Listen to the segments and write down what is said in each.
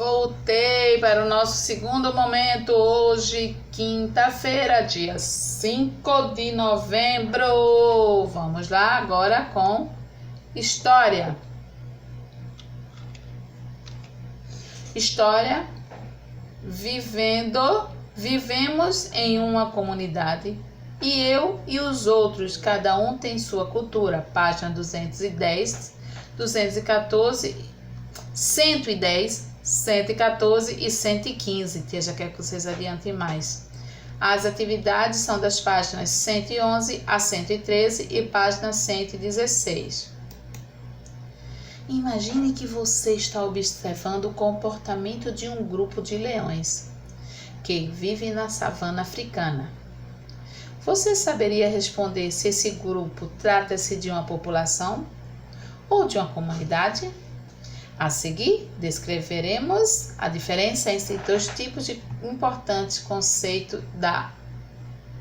Voltei para o nosso segundo momento, hoje, quinta-feira, dia 5 de novembro. Vamos lá agora com história. História, vivemos em uma comunidade e eu e os outros, cada um tem sua cultura. Página 210, 214, 110, 114 e 115. Tia já quer que vocês adiantem mais. As atividades são das páginas 111 a 113 e página 116. Imagine que você está observando o comportamento de um grupo de leões que vive na savana africana. Você saberia responder se esse grupo trata-se de uma população ou de uma comunidade? A seguir, descreveremos a diferença entre dois tipos de importantes conceitos da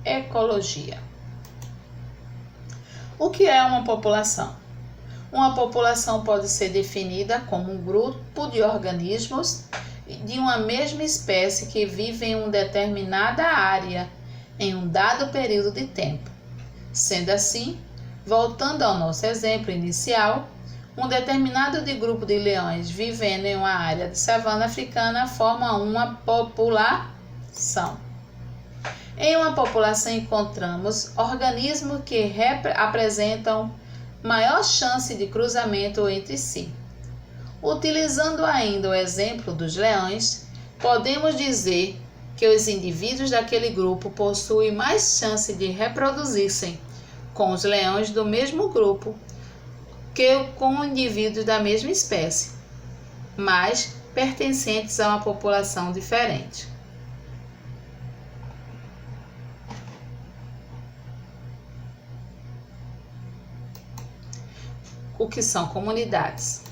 ecologia. O que é uma população? Uma população pode ser definida como um grupo de organismos de uma mesma espécie que vivem em uma determinada área em um dado período de tempo. Sendo assim, voltando ao nosso exemplo inicial, um determinado grupo de leões vivendo em uma área de savana africana forma uma população. Em uma população encontramos organismos que apresentam maior chance de cruzamento entre si. Utilizando ainda o exemplo dos leões, podemos dizer que os indivíduos daquele grupo possuem mais chance de reproduzir-se com os leões do mesmo grupo que com indivíduos da mesma espécie, mas pertencentes a uma população diferente. O que são comunidades?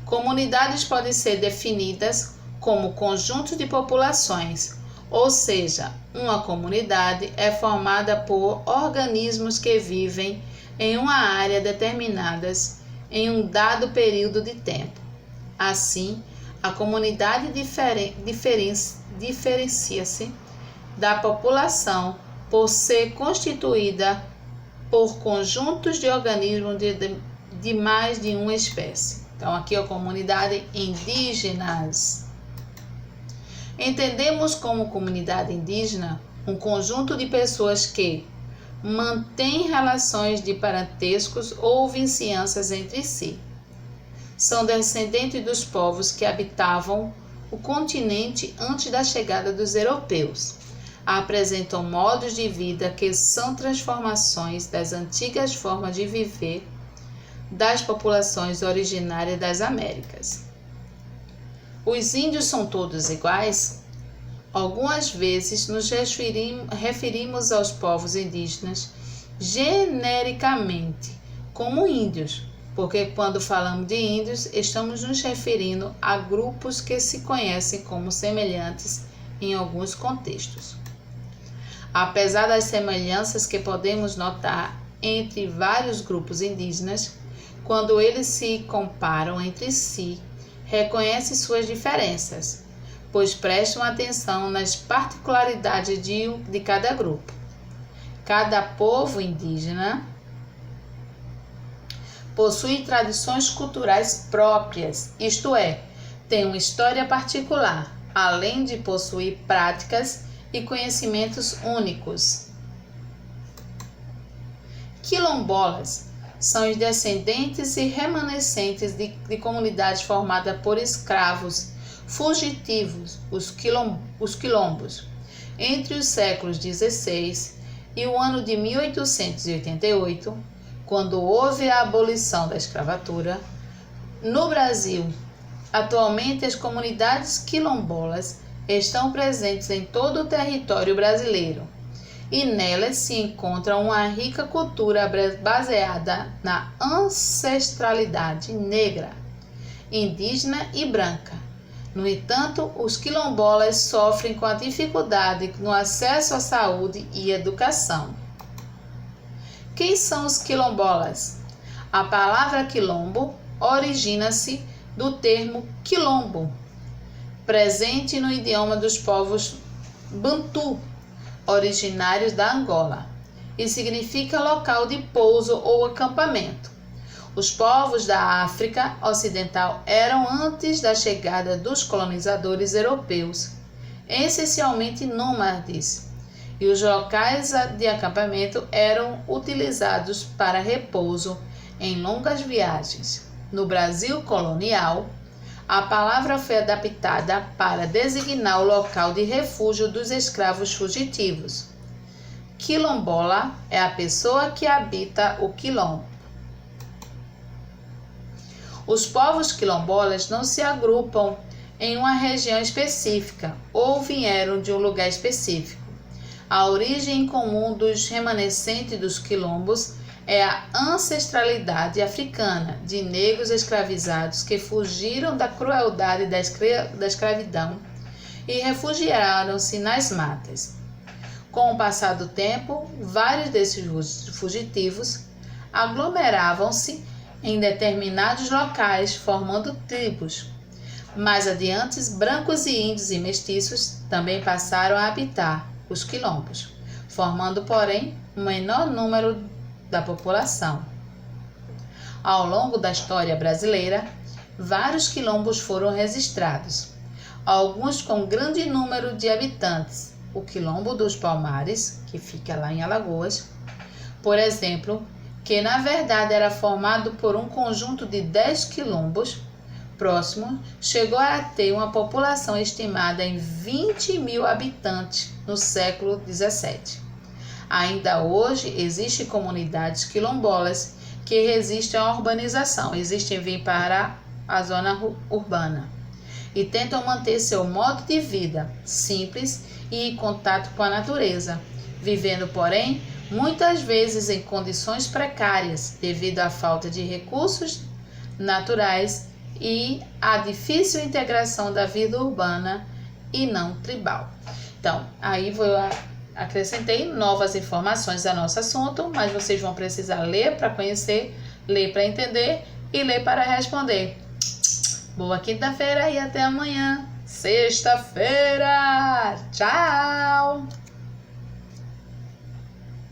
Comunidades podem ser definidas como conjunto de populações, ou seja, uma comunidade é formada por organismos que vivem em uma área determinada em um dado período de tempo. Assim, a comunidade diferencia-se da população por ser constituída por conjuntos de organismos de mais de uma espécie. Então, aqui é a comunidade indígenas. Entendemos como comunidade indígena um conjunto de pessoas que mantém relações de parentescos ou vizinhanças entre si. São descendentes dos povos que habitavam o continente antes da chegada dos europeus. Apresentam modos de vida que são transformações das antigas formas de viver das populações originárias das Américas. Os índios são todos iguais? Algumas vezes nos referimos aos povos indígenas genericamente como índios, porque quando falamos de índios, estamos nos referindo a grupos que se conhecem como semelhantes em alguns contextos. Apesar das semelhanças que podemos notar entre vários grupos indígenas, quando eles se comparam entre si, reconhecem suas diferenças, pois prestam atenção nas particularidades de cada grupo. Cada povo indígena possui tradições culturais próprias, isto é, tem uma história particular, além de possuir práticas e conhecimentos únicos. Quilombolas são os descendentes e remanescentes de comunidades formadas por escravos fugitivos, os quilombos. Entre os séculos XVI e o ano de 1888, quando houve a abolição da escravatura, no Brasil, atualmente as comunidades quilombolas estão presentes em todo o território brasileiro e nelas se encontra uma rica cultura baseada na ancestralidade negra, indígena e branca. No entanto, os quilombolas sofrem com a dificuldade no acesso à saúde e educação. Quem são os quilombolas? A palavra quilombo origina-se do termo quilombo, presente no idioma dos povos Bantu, originários da Angola, e significa local de pouso ou acampamento. Os povos da África Ocidental eram, antes da chegada dos colonizadores europeus, essencialmente nômades, e os locais de acampamento eram utilizados para repouso em longas viagens. No Brasil colonial, a palavra foi adaptada para designar o local de refúgio dos escravos fugitivos. Quilombola é a pessoa que habita o quilombo. Os povos quilombolas não se agrupam em uma região específica ou vieram de um lugar específico. A origem comum dos remanescentes dos quilombos é a ancestralidade africana de negros escravizados que fugiram da crueldade da escravidão e refugiaram-se nas matas. Com o passar do tempo, vários desses fugitivos aglomeravam-se em determinados locais, formando tribos. Mais adiante, brancos e índios e mestiços também passaram a habitar os quilombos, formando, porém, um menor número da população. Ao longo da história brasileira, vários quilombos foram registrados, alguns com grande número de habitantes. O Quilombo dos Palmares, que fica lá em Alagoas, por exemplo, que na verdade era formado por um conjunto de 10 quilombos próximos, chegou a ter uma população estimada em 20.000 habitantes no século XVII. Ainda hoje existem comunidades quilombolas que resistem à urbanização, vir para a zona urbana e tentam manter seu modo de vida simples e em contato com a natureza, vivendo, porém, muitas vezes em condições precárias devido à falta de recursos naturais e à difícil integração da vida urbana e não tribal. Então, aí acrescentei novas informações ao nosso assunto, mas vocês vão precisar ler para conhecer, ler para entender e ler para responder. Boa quinta-feira e até amanhã, sexta-feira. Tchau!